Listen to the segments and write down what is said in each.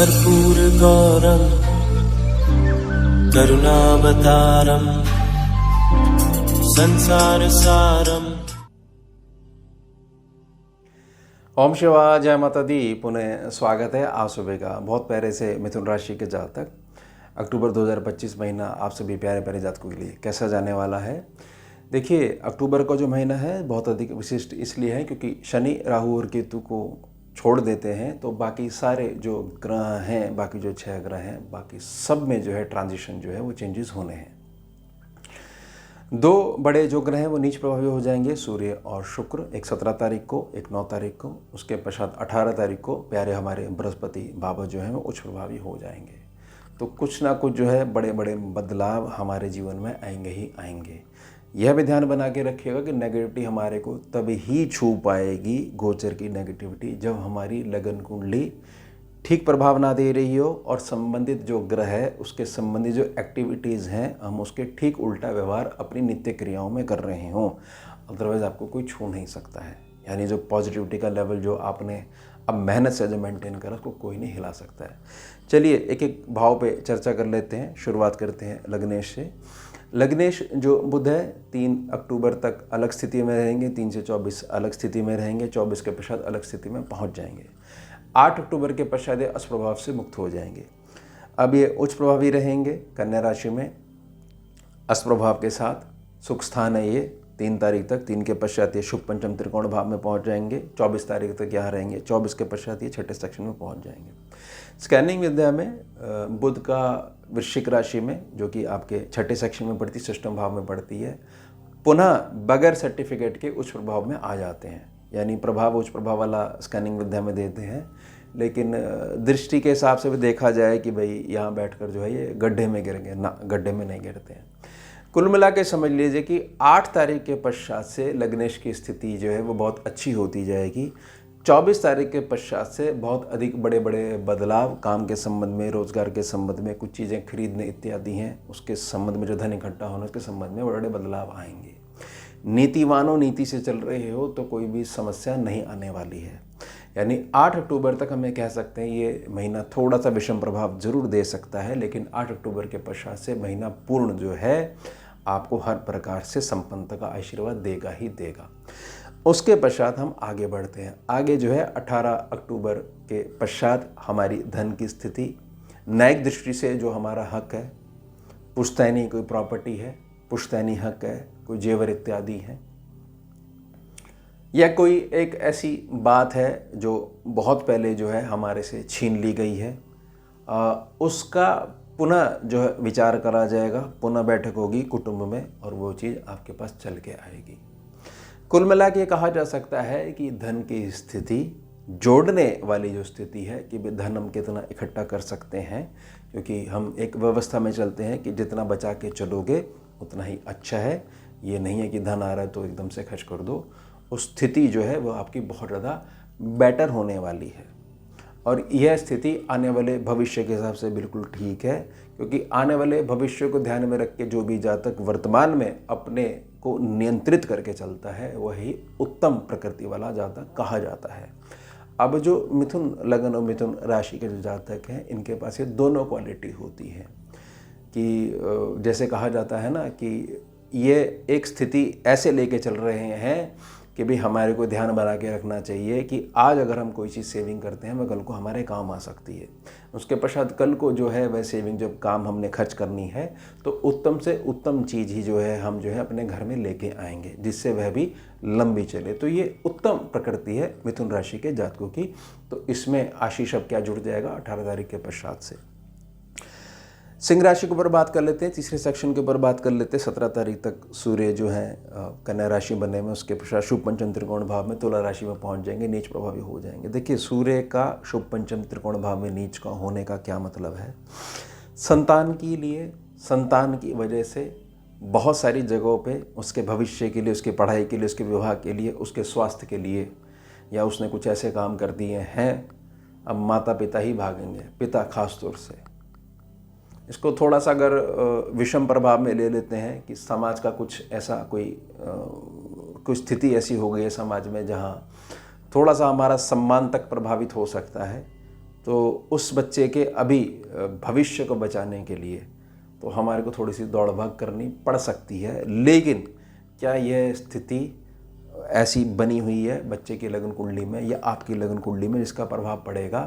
कर्पूरगौरं करुणावतारं संसारसारम्। ओम शिवाय, जय माता दी। पुनः स्वागत है आप सभी का बहुत प्यारे से मिथुन राशि के जातक अक्टूबर 2025 महीना आप सभी प्यारे प्यारे जातकों के लिए कैसा जाने वाला है। देखिए, अक्टूबर का जो महीना है बहुत अधिक विशिष्ट इसलिए है क्योंकि शनि, राहु और केतु को छोड़ देते हैं तो बाकी सारे जो ग्रह हैं, बाकी जो 6 ग्रह हैं, बाकी सब में जो है ट्रांजिशन जो है वो चेंजेस होने हैं। 2 बड़े जो ग्रह हैं वो नीच प्रभावी हो जाएंगे, सूर्य और शुक्र। एक 17 तारीख को, एक 9 तारीख को, उसके पश्चात 18 तारीख को प्यारे हमारे बृहस्पति बाबा जो हैं वो उच्च प्रभावी हो जाएंगे। तो कुछ ना कुछ जो है बड़े बड़े बदलाव हमारे जीवन में आएंगे ही आएंगे। यह भी ध्यान बना के रखिएगा कि नेगेटिविटी हमारे को तभी ही छू पाएगी, गोचर की नेगेटिविटी, जब हमारी लगन कुंडली ठीक प्रभाव ना दे रही हो और संबंधित जो ग्रह है उसके संबंधित जो एक्टिविटीज़ हैं हम उसके ठीक उल्टा व्यवहार अपनी नित्य क्रियाओं में कर रहे हों। अदरवाइज़ आपको कोई छू नहीं सकता है। यानी जो पॉजिटिविटी का लेवल जो आपने अब मेहनत से जो मेंटेन करा उसको कोई नहीं हिला सकता है। चलिए एक एक भाव पे चर्चा कर लेते हैं। शुरुआत करते हैं लग्नेश से। लग्नेश जो बुध है 3 अक्टूबर तक अलग स्थिति में रहेंगे, 3 से 24 अलग स्थिति में रहेंगे, 24 के पश्चात अलग स्थिति में पहुंच जाएंगे। 8 अक्टूबर के पश्चात अष्प्रभाव से मुक्त हो जाएंगे। अब ये उच्च प्रभावी रहेंगे कन्या राशि में अष्प्रभाव के साथ। सुख स्थान है ये 3 तारीख तक, 3 के पश्चात ये शुभ पंचम त्रिकोण भाव में पहुंच जाएंगे। 24 तारीख तक यहाँ रहेंगे, 24 के पश्चात ये छठे सेक्शन में पहुंच जाएंगे। स्कैनिंग विद्या में बुध का वृश्चिक राशि में, जो कि आपके छठे सेक्शन में पड़ती, षष्ठम भाव में पड़ती है, पुनः बगैर सर्टिफिकेट के उच्च प्रभाव में आ जाते हैं। यानी प्रभाव उच्च प्रभाव वाला स्कैनिंग विद्या में देते हैं, लेकिन दृष्टि के हिसाब से भी देखा जाए कि भाई यहाँ बैठकर जो है ये गड्ढे में गिरेंगे ना, गड्ढे में नहीं गिरते हैं। कुल मिला के समझ लीजिए कि 8 तारीख के पश्चात से लग्नेश की स्थिति जो है वो बहुत अच्छी होती जाएगी। 24 तारीख के पश्चात से बहुत अधिक बड़े बड़े बदलाव काम के संबंध में, रोजगार के संबंध में, कुछ चीज़ें खरीदने इत्यादि हैं उसके संबंध में, जो धन इकट्ठा होना उसके संबंध में बड़े बदलाव आएंगे। नीतिवानों नीति से चल रहे हो तो कोई भी समस्या नहीं आने वाली है। यानी 8 अक्टूबर तक हमें कह सकते हैं ये महीना थोड़ा सा विषम प्रभाव जरूर दे सकता है, लेकिन 8 अक्टूबर के पश्चात से महीना पूर्ण जो है आपको हर प्रकार से संपन्नता का आशीर्वाद देगा ही देगा। उसके पश्चात हम आगे बढ़ते हैं। आगे जो है 18 अक्टूबर के पश्चात हमारी धन की स्थिति, न्यायिक दृष्टि से जो हमारा हक है, पुश्तैनी कोई प्रॉपर्टी है, पुश्तैनी हक है, कोई जेवर इत्यादि है, या कोई एक ऐसी बात है जो बहुत पहले जो है हमारे से छीन ली गई है, उसका पुनः जो है विचार करा जाएगा, पुनः बैठक होगी कुटुंब में और वो चीज़ आपके पास चल के आएगी। कुल मिला के कहा जा सकता है कि धन की स्थिति जोड़ने वाली जो स्थिति है कि धन हम कितना इकट्ठा कर सकते हैं, क्योंकि हम एक व्यवस्था में चलते हैं कि जितना बचा के चलोगे उतना ही अच्छा है। ये नहीं है कि धन आ रहा है तो एकदम से खर्च कर दो। उस स्थिति जो है वो आपकी बहुत ज़्यादा बेटर होने वाली है और यह स्थिति आने वाले भविष्य के हिसाब से बिल्कुल ठीक है, क्योंकि आने वाले भविष्य को ध्यान में रख के जो भी जातक वर्तमान में अपने को नियंत्रित करके चलता है वही उत्तम प्रकृति वाला जातक कहा जाता है। अब जो मिथुन लगन और मिथुन राशि के जो जातक हैं इनके पास ये दोनों क्वालिटी होती है कि जैसे कहा जाता है ना कि ये एक स्थिति ऐसे लेके चल रहे हैं कि भाई हमारे को ध्यान बना के रखना चाहिए कि आज अगर हम कोई चीज़ सेविंग करते हैं वह कल को हमारे काम आ सकती है। उसके पश्चात कल को जो है वह सेविंग जब काम हमने खर्च करनी है तो उत्तम से उत्तम चीज़ ही जो है हम जो है अपने घर में लेके आएंगे जिससे वह भी लंबी चले। तो ये उत्तम प्रकृति है मिथुन राशि के जातकों की। तो इसमें आशीष अब क्या जुड़ जाएगा 18 तारीख के पश्चात से। सिंह राशि के ऊपर बात कर लेते हैं, तीसरे सेक्शन के ऊपर बात कर लेते हैं। 17 तारीख तक सूर्य जो है कन्या राशि बनने में, उसके पश्चात शुभ पंचम त्रिकोण भाव में तुला राशि में पहुंच जाएंगे, नीच प्रभावी हो जाएंगे। देखिए, सूर्य का शुभ पंचम त्रिकोण भाव में नीच का होने का क्या मतलब है। संतान के लिए, संतान की वजह से बहुत सारी जगहों पे उसके भविष्य के लिए, उसकी पढ़ाई के लिए, उसके विवाह के लिए, उसके स्वास्थ्य के लिए, या उसने कुछ ऐसे काम कर दिए हैं, अब माता पिता ही भागेंगे, पिता खास तौर से। इसको थोड़ा सा अगर विषम प्रभाव में ले लेते हैं कि समाज का कुछ ऐसा कोई स्थिति ऐसी हो गई है समाज में जहाँ थोड़ा सा हमारा सम्मान तक प्रभावित हो सकता है, तो उस बच्चे के अभी भविष्य को बचाने के लिए तो हमारे को थोड़ी सी दौड़ भाग करनी पड़ सकती है। लेकिन क्या यह स्थिति ऐसी बनी हुई है बच्चे की लगन कुंडली में या आपकी लगन कुंडली में जिसका प्रभाव पड़ेगा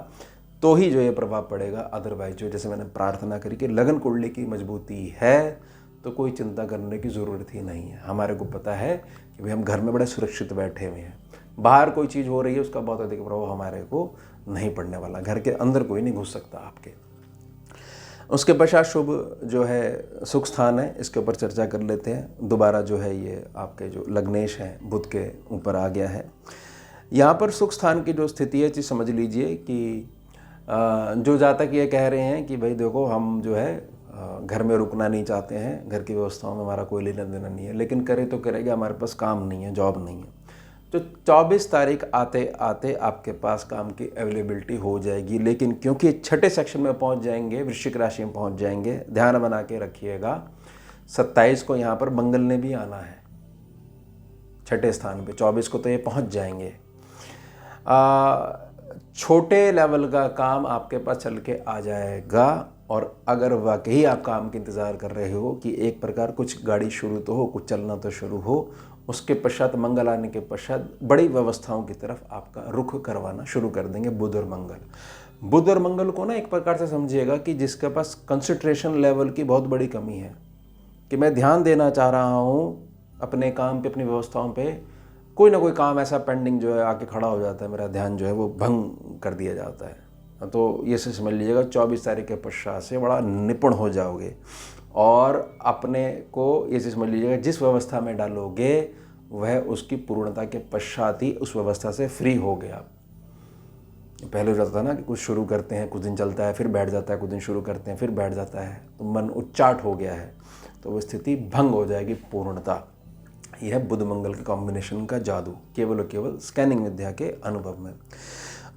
तो ही जो ये प्रभाव पड़ेगा। अदरवाइज जो जैसे मैंने प्रार्थना करी कि लगन कुंडली की मजबूती है तो कोई चिंता करने की ज़रूरत ही नहीं है। हमारे को पता है कि भाई हम घर में बड़े सुरक्षित बैठे हुए हैं, बाहर कोई चीज़ हो रही है उसका बहुत अधिक प्रभाव हमारे को नहीं पड़ने वाला, घर के अंदर कोई नहीं घुस सकता आपके। उसके पश्चात शुभ जो है सुख स्थान है, इसके ऊपर चर्चा कर लेते हैं। दोबारा जो है ये आपके जो लग्नेश हैं बुध के ऊपर आ गया है। यहाँ पर सुख स्थान की जो स्थिति है चीज़ समझ लीजिए कि जो जातक ये कह रहे हैं कि भाई देखो हम जो है घर में रुकना नहीं चाहते हैं, घर की व्यवस्थाओं में हमारा कोई लेना देना नहीं है, लेकिन करे तो करेगा, हमारे पास काम नहीं है, जॉब नहीं है, तो 24 तारीख आते आते आपके पास काम की अवेलेबिलिटी हो जाएगी। लेकिन क्योंकि छठे सेक्शन में पहुंच जाएंगे, वृश्चिक राशि में पहुंच जाएंगे, ध्यान बना के रखिएगा 27 को यहाँ पर मंगल ने भी आना है छठे स्थान पे, 24 को तो ये पहुंच जाएंगे। छोटे लेवल का काम आपके पास चल के आ जाएगा। और अगर वाकई आप काम के इंतज़ार कर रहे हो कि एक प्रकार कुछ गाड़ी शुरू तो हो, कुछ चलना तो शुरू हो, उसके पश्चात मंगल आने के पश्चात बड़ी व्यवस्थाओं की तरफ आपका रुख करवाना शुरू कर देंगे बुध और मंगल। बुध और मंगल को ना एक प्रकार से समझिएगा कि जिसके पास कंसंट्रेशन लेवल की बहुत बड़ी कमी है कि मैं ध्यान देना चाह रहा हूँ अपने काम पे, अपनी व्यवस्थाओं पे, कोई ना कोई काम ऐसा पेंडिंग जो है आके खड़ा हो जाता है, मेरा ध्यान जो है वो भंग कर दिया जाता है। तो ये से समझ लीजिएगा 24 तारीख के पश्चात से बड़ा निपुण हो जाओगे और अपने को ये से समझ लीजिएगा जिस व्यवस्था में डालोगे वह उसकी पूर्णता के पश्चात ही उस व्यवस्था से फ्री हो गए आप। पहले हो जाता था ना कि कुछ शुरू करते हैं, कुछ दिन चलता है, फिर बैठ जाता है, कुछ दिन शुरू करते हैं, फिर बैठ जाता है, तो मन उच्चाट हो गया है, तो वो स्थिति भंग हो जाएगी पूर्णता। यह बुध मंगल के कॉम्बिनेशन का जादू केवल और केवल स्कैनिंग विद्या के अनुभव में।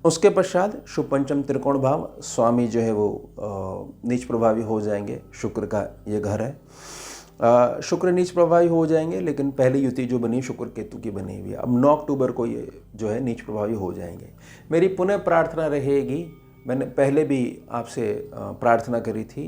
उसके पश्चात शुभ पंचम त्रिकोण भाव स्वामी जो है वो नीच प्रभावी हो जाएंगे, शुक्र का ये घर है। शुक्र नीच प्रभावी हो जाएंगे, लेकिन पहली युति जो बनी शुक्र केतु की बनी हुई है, अब 9 अक्टूबर को ये जो है नीच प्रभावी हो जाएंगे। मेरी पुनः प्रार्थना रहेगी, मैंने पहले भी आपसे प्रार्थना करी थी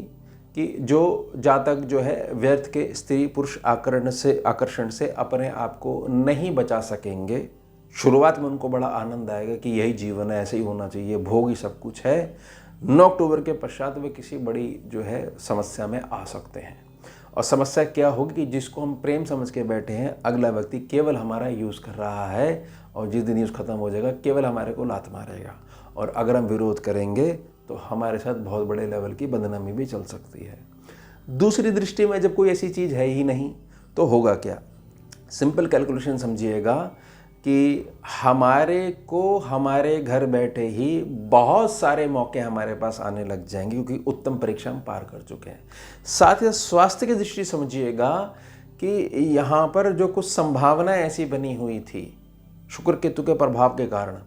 कि जो जातक जो है व्यर्थ के स्त्री पुरुष आकर्षण से अपने आप को नहीं बचा सकेंगे, शुरुआत में उनको बड़ा आनंद आएगा कि यही जीवन है, ऐसे ही होना चाहिए, भोग ही सब कुछ है। 9 अक्टूबर के पश्चात वे किसी बड़ी जो है समस्या में आ सकते हैं। और समस्या क्या होगी कि जिसको हम प्रेम समझ के बैठे हैं, अगला व्यक्ति केवल हमारा यूज़ कर रहा है और जिस दिन यूज़ खत्म हो जाएगा केवल हमारे को लात मारेगा। और अगर हम विरोध करेंगे तो हमारे साथ बहुत बड़े लेवल की बदनामी भी चल सकती है। दूसरी दृष्टि में जब कोई ऐसी चीज़ है ही नहीं तो होगा क्या? सिंपल कैलकुलेशन समझिएगा कि हमारे को हमारे घर बैठे ही बहुत सारे मौके हमारे पास आने लग जाएंगे क्योंकि उत्तम परीक्षा हम पार कर चुके हैं। साथ ही स्वास्थ्य की दृष्टि समझिएगा कि यहाँ पर जो कुछ संभावनाएं ऐसी बनी हुई थी शुक्र केतु के प्रभाव के कारण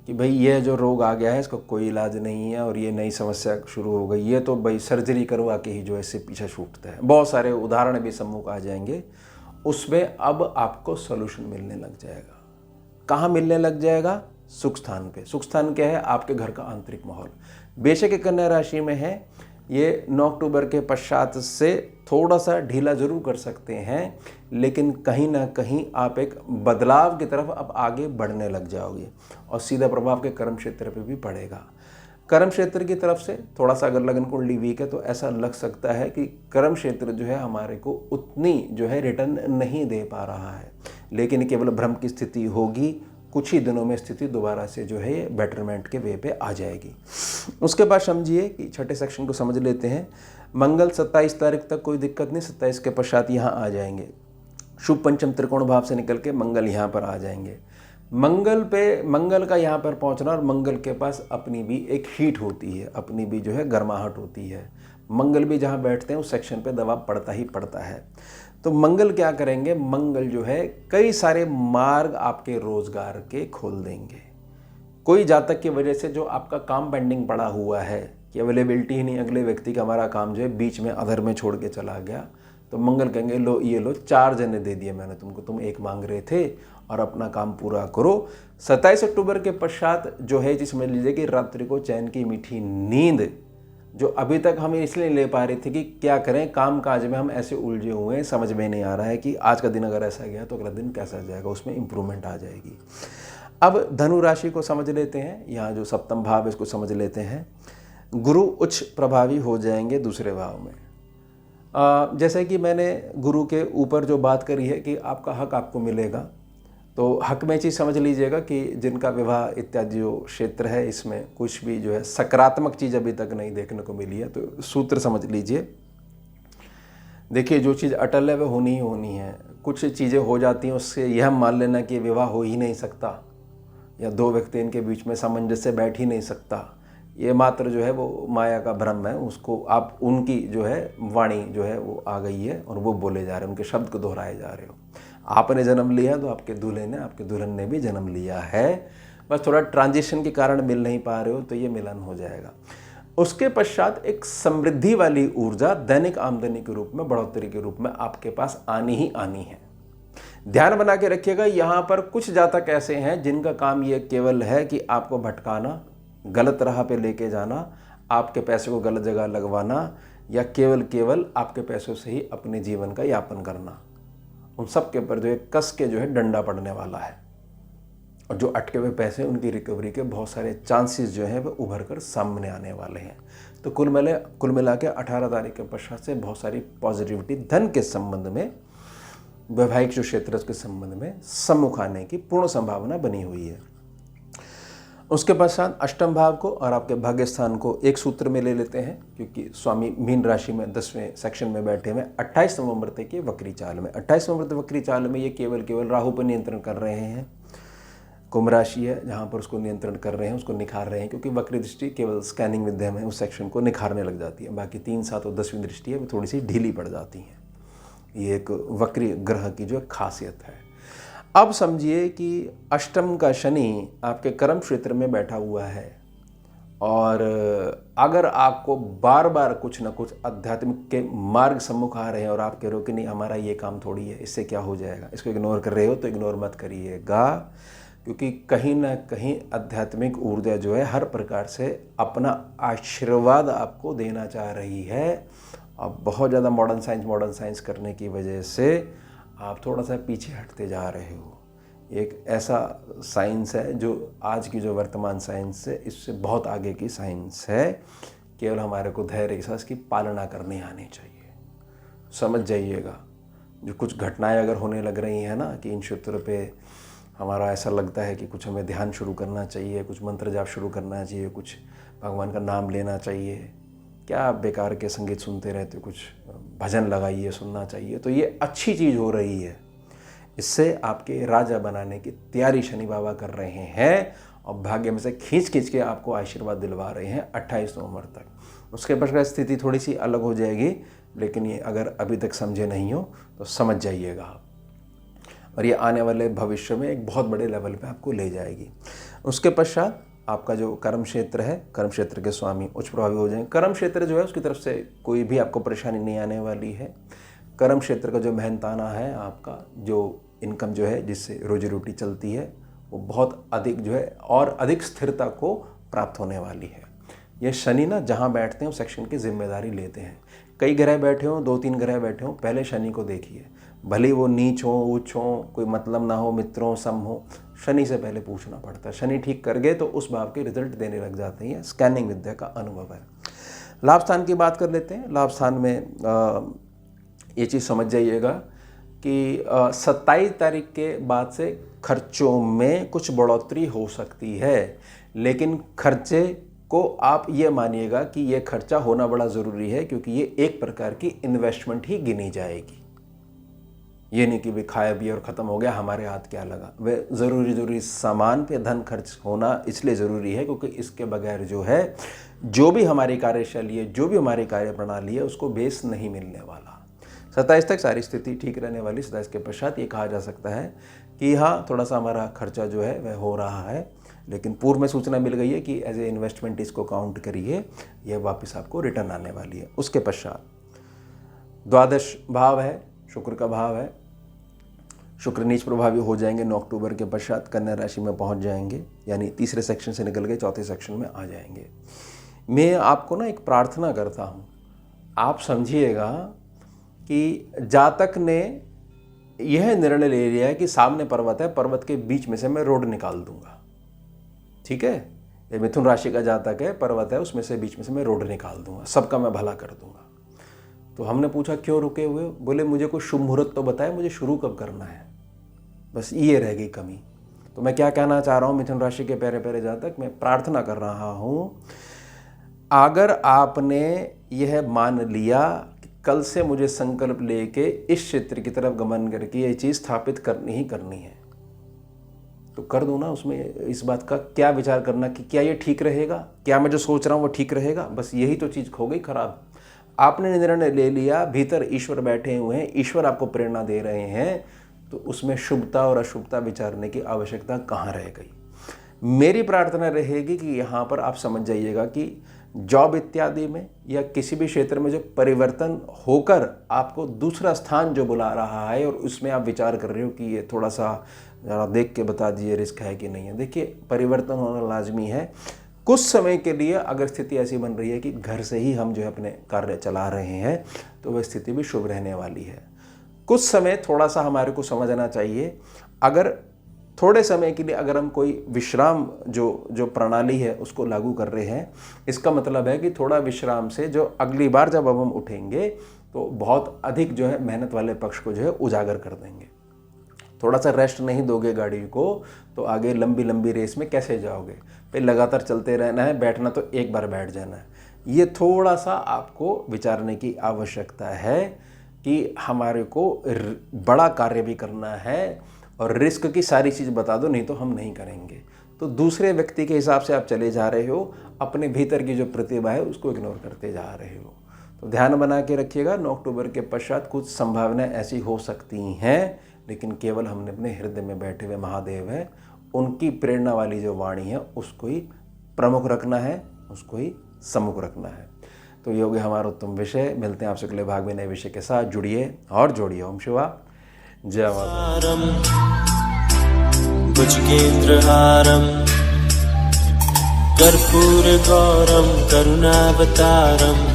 कि भाई ये जो रोग आ गया है इसका कोई इलाज नहीं है और ये नई समस्या शुरू हो गई, ये तो भाई सर्जरी करवा के ही जो है इससे पीछे छूटता है, बहुत सारे उदाहरण भी सम्मुख आ जाएंगे। उसमें अब आपको सॉल्यूशन मिलने लग जाएगा। कहाँ मिलने लग जाएगा? सुख स्थान पे। सुख स्थान क्या है? आपके घर का आंतरिक माहौल। बेशक एक कन्या राशि में है, ये 9 अक्टूबर के पश्चात से थोड़ा सा ढीला जरूर कर सकते हैं, लेकिन कहीं ना कहीं आप एक बदलाव की तरफ अब आगे बढ़ने लग जाओगे और सीधा प्रभाव के कर्म क्षेत्र पे भी पड़ेगा। कर्म क्षेत्र की तरफ से थोड़ा सा अगर लगन कुंडली वीक है तो ऐसा लग सकता है कि कर्म क्षेत्र जो है हमारे को उतनी जो है रिटर्न नहीं दे पा रहा है, लेकिन केवल भ्रम की स्थिति होगी। कुछ ही दिनों में स्थिति दोबारा से जो है ये बेटरमेंट के वे पे आ जाएगी। उसके बाद समझिए कि छठे सेक्शन को समझ लेते हैं। मंगल 27 तारीख तक कोई दिक्कत नहीं, 27 के पश्चात यहाँ आ जाएंगे। शुभ पंचम त्रिकोण भाव से निकल के मंगल यहाँ पर आ जाएंगे। मंगल का यहाँ पर पहुँचना और मंगल के पास अपनी भी एक हीट होती है, अपनी भी जो है गर्माहट होती है। मंगल भी जहाँ बैठते हैं उस सेक्शन पे दबाव पड़ता ही पड़ता है। तो मंगल क्या करेंगे? मंगल जो है कई सारे मार्ग आपके रोजगार के खोल देंगे। कोई जातक की वजह से जो आपका काम पेंडिंग पड़ा हुआ है कि अवेलेबिलिटी ही नहीं, अगले व्यक्ति का हमारा काम जो है बीच में अधर में छोड़ के चला गया, तो मंगल कहेंगे लो ये लो 4 जने दे दिए मैंने तुमको, तुम एक मांग रहे थे और अपना काम पूरा करो। 27 अक्टूबर के पश्चात जो है चीज़ समझ लीजिए कि रात्रि को चैन की मीठी नींद जो अभी तक हम इसलिए ले पा रहे थे कि क्या करें, काम काज में हम ऐसे उलझे हुए हैं, समझ में नहीं आ रहा है कि आज का दिन अगर ऐसा गया तो अगला दिन कैसा जाएगा, उसमें इम्प्रूवमेंट आ जाएगी। अब धनु राशि को समझ लेते हैं, यहाँ जो सप्तम भाव है इसको समझ लेते हैं। गुरु उच्च प्रभावी हो जाएंगे दूसरे भाव में। जैसे कि मैंने गुरु के ऊपर जो बात करी है कि आपका हक आपको मिलेगा, तो हक में चीज़ समझ लीजिएगा कि जिनका विवाह इत्यादि जो क्षेत्र है इसमें कुछ भी जो है सकारात्मक चीज़ अभी तक नहीं देखने को मिली है, तो सूत्र समझ लीजिए। देखिए जो चीज़ अटल है वह होनी ही होनी है। कुछ चीज़ें हो जाती हैं उससे यह मान लेना कि विवाह हो ही नहीं सकता या दो व्यक्ति इनके बीच में सामंजस्य बैठ ही नहीं सकता, ये मात्र जो है वो माया का भ्रम है। उसको आप उनकी जो है वाणी जो है वो आ गई है और वो बोले जा रहे हैं, उनके शब्द को दोहराए जा रहे हो। आपने जन्म लिया तो आपके दूल्हे ने, आपके दुल्हन ने भी जन्म लिया है, बस थोड़ा ट्रांजिशन के कारण मिल नहीं पा रहे हो, तो ये मिलन हो जाएगा। उसके पश्चात एक समृद्धि वाली ऊर्जा दैनिक आमदनी के रूप में, बढ़ोतरी के रूप में आपके पास आनी ही आनी है। ध्यान बना के रखिएगा, यहाँ पर कुछ जातक ऐसे हैं जिनका काम ये केवल है कि आपको भटकाना, गलत राह पे लेके जाना, आपके पैसे को गलत जगह लगवाना या केवल आपके पैसों से ही अपने जीवन का यापन करना। उन सब के ऊपर जो है कस के जो है डंडा पड़ने वाला है और जो अटके हुए पैसे उनकी रिकवरी के बहुत सारे चांसेस जो हैं वो उभर कर सामने आने वाले हैं। तो कुल मिला के 18 तारीख के पश्चात से बहुत सारी पॉजिटिविटी धन के संबंध में, वैवाहिक जो क्षेत्र है उसके संबंध में सम्मुख आने की पूर्ण संभावना बनी हुई है। उसके पश्चात अष्टम भाव को और आपके भाग्य स्थान को एक सूत्र में ले लेते हैं, क्योंकि स्वामी मीन राशि में 10वें सेक्शन में बैठे हुए 28 नवंबर तक के वक्री चाल में, 28 नवंबर तक वक्री चाल में ये केवल राहु पर नियंत्रण कर रहे हैं। कुंभ राशि है जहाँ पर उसको नियंत्रण कर रहे हैं, उसको निखार रहे हैं, क्योंकि वक्री दृष्टि केवल स्कैनिंग विद्या में उस सेक्शन को निखारने लग जाती है। बाकी 3, 7 और 10वीं दृष्टि है वो थोड़ी सी ढीली पड़ जाती हैं। ये एक वक्री ग्रह की जो खासियत है। अब समझिए कि अष्टम का शनि आपके कर्म क्षेत्र में बैठा हुआ है और अगर आपको बार बार कुछ ना कुछ आध्यात्मिक के मार्ग सम्मुख आ रहे हैं और आप कह रहे हो कि नहीं हमारा ये काम थोड़ी है, इससे क्या हो जाएगा, इसको इग्नोर कर रहे हो, तो इग्नोर मत करिएगा, क्योंकि कहीं ना कहीं आध्यात्मिक ऊर्जा जो है हर प्रकार से अपना आशीर्वाद आपको देना चाह रही है। अब बहुत ज़्यादा मॉडर्न साइंस करने की वजह से आप थोड़ा सा पीछे हटते जा रहे हो। एक ऐसा साइंस है जो आज की जो वर्तमान साइंस है इससे बहुत आगे की साइंस है। केवल हमारे को धैर्य के साथ इसकी पालना करनी आनी चाहिए। समझ जाइएगा, जो कुछ घटनाएं अगर होने लग रही हैं ना कि इन क्षेत्रों पे हमारा ऐसा लगता है कि कुछ हमें ध्यान शुरू करना चाहिए, कुछ मंत्र जाप शुरू करना चाहिए, कुछ भगवान का नाम लेना चाहिए, क्या आप बेकार के संगीत सुनते रहते हो, कुछ भजन लगाइए, सुनना चाहिए, तो ये अच्छी चीज़ हो रही है। इससे आपके राजा बनाने की तैयारी शनि बाबा कर रहे हैं और भाग्य में से खींच के आपको आशीर्वाद दिलवा रहे हैं 28 नवंबर तक। उसके पश्चात स्थिति थोड़ी सी अलग हो जाएगी, लेकिन ये अगर अभी तक समझे नहीं हो तो समझ जाइएगा आप, और ये आने वाले भविष्य में एक बहुत बड़े लेवल पे आपको ले जाएगी। उसके पश्चात आपका जो कर्म क्षेत्र है, कर्म क्षेत्र के स्वामी उच्च प्रभावी हो जाएंगे। कर्म क्षेत्र जो है उसकी तरफ से कोई भी आपको परेशानी नहीं आने वाली है। कर्म क्षेत्र का जो मेहनताना है, आपका जो इनकम जो है जिससे रोजी रोटी चलती है, वो बहुत अधिक जो है और अधिक स्थिरता को प्राप्त होने वाली है। ये शनि ना जहाँ बैठते हैं उस सेक्शन की जिम्मेदारी लेते हैं। कई ग्रह बैठे हों, 2-3 ग्रह बैठे हों, पहले शनि को देखिए, भले वो नीच हो, ऊंच हो, कोई मतलब ना हो, मित्रों सम हो, शनि से पहले पूछना पड़ता है। शनि ठीक कर गए तो उस भाव के रिजल्ट देने लग जाते हैं। स्कैनिंग विद्या का अनुभव है। लाभ स्थान की बात कर लेते हैं। लाभ स्थान में ये चीज़ समझ जाइएगा कि 27 तारीख के बाद से खर्चों में कुछ बढ़ोतरी हो सकती है, लेकिन खर्चे को आप ये मानिएगा कि ये खर्चा होना बड़ा ज़रूरी है, क्योंकि ये एक प्रकार की इन्वेस्टमेंट ही गिनी जाएगी। ये नहीं कि भी खाया पिया और ख़त्म हो गया, हमारे हाथ क्या लगा। वह ज़रूरी सामान पे धन खर्च होना इसलिए ज़रूरी है क्योंकि इसके बगैर जो है, जो भी हमारी कार्यशैली है, जो भी हमारी कार्य प्रणाली है, उसको बेस नहीं मिलने वाला। 27 तक सारी स्थिति ठीक रहने वाली। 27 के पश्चात ये कहा जा सकता है कि हाँ, थोड़ा सा हमारा खर्चा जो है वह हो रहा है, लेकिन पूर्व में सूचना मिल गई है कि एज ए इन्वेस्टमेंट इसको काउंट करिए, यह वापस आपको रिटर्न आने वाली है। उसके पश्चात द्वादश भाव है, शुक्र का भाव है। शुक्र नीच प्रभावी हो जाएंगे 9 अक्टूबर के पश्चात, कन्या राशि में पहुंच जाएंगे, यानी तीसरे सेक्शन से निकल के चौथे सेक्शन में आ जाएंगे। मैं आपको ना एक प्रार्थना करता हूं, आप समझिएगा कि जातक ने यह निर्णय ले लिया है कि सामने पर्वत है, पर्वत के बीच में से मैं रोड निकाल दूंगा। ठीक है, ये मिथुन राशि का जातक है, पर्वत है, उसमें से बीच में से मैं रोड निकाल दूंगा, सबका मैं भला कर दूंगा। तो हमने पूछा क्यों रुके हुए? बोले मुझे कोई शुभ मुहूर्त तो बताए, मुझे शुरू कब करना है, बस ये रह गई कमी। तो मैं क्या कहना चाह रहा हूँ मिथुन राशि के प्यारे प्यारे जातक, मैं प्रार्थना कर रहा हूँ, अगर आपने यह मान लिया कि कल से मुझे संकल्प लेके इस क्षेत्र की तरफ गमन करके ये चीज़ स्थापित करनी ही करनी है, तो कर दो ना। उसमें इस बात का क्या विचार करना कि क्या ये ठीक रहेगा, क्या मैं जो सोच रहा हूँ वो ठीक रहेगा, बस यही तो चीज़ हो गई खराब। आपने निर्णय ले लिया, भीतर ईश्वर बैठे हुए हैं, ईश्वर आपको प्रेरणा दे रहे हैं, तो उसमें शुभता और अशुभता विचारने की आवश्यकता कहाँ रह गई। मेरी प्रार्थना रहेगी कि यहाँ पर आप समझ जाइएगा कि जॉब इत्यादि में या किसी भी क्षेत्र में जो परिवर्तन होकर आपको दूसरा स्थान जो बुला रहा है और उसमें आप विचार कर रहे हो कि ये थोड़ा सा ज़रा देख के बता दीजिए रिस्क है कि नहीं है। देखिए, परिवर्तन होना लाजमी है। कुछ समय के लिए अगर स्थिति ऐसी बन रही है कि घर से ही हम जो है अपने कार्य चला रहे हैं, तो वह स्थिति भी शुभ रहने वाली है। कुछ समय थोड़ा सा हमारे को समझना चाहिए, अगर थोड़े समय के लिए अगर हम कोई विश्राम जो प्रणाली है उसको लागू कर रहे हैं, इसका मतलब है कि थोड़ा विश्राम से जो अगली बार जब अब हम उठेंगे तो बहुत अधिक जो है मेहनत वाले पक्ष को जो है उजागर कर देंगे। थोड़ा सा रेस्ट नहीं दोगे गाड़ी को तो आगे लंबी लंबी रेस में कैसे जाओगे? फिर लगातार चलते रहना है, बैठना तो एक बार बैठ जाना है। ये थोड़ा सा आपको विचारने की आवश्यकता है कि हमारे को बड़ा कार्य भी करना है और रिस्क की सारी चीज़ बता दो, नहीं तो हम नहीं करेंगे। तो दूसरे व्यक्ति के हिसाब से आप चले जा रहे हो, अपने भीतर की जो प्रतिभा है उसको इग्नोर करते जा रहे हो। तो ध्यान बना के रखिएगा, 9 अक्टूबर के पश्चात कुछ संभावनाएं ऐसी हो सकती हैं, लेकिन केवल हमने अपने हृदय में बैठे हुए महादेव हैं, उनकी प्रेरणा वाली जो वाणी है उसको ही प्रमुख रखना है, उसको ही सम्मुख रखना है। तो ये हो गया हमारा उत्तम विषय। मिलते हैं आपसे अगले भाग में नए विषय के साथ। जुड़िए और जोड़िए। ओम शिवा जय माता। भुजगेन्द्रहारं कर्पूरगौरं करुणावतारं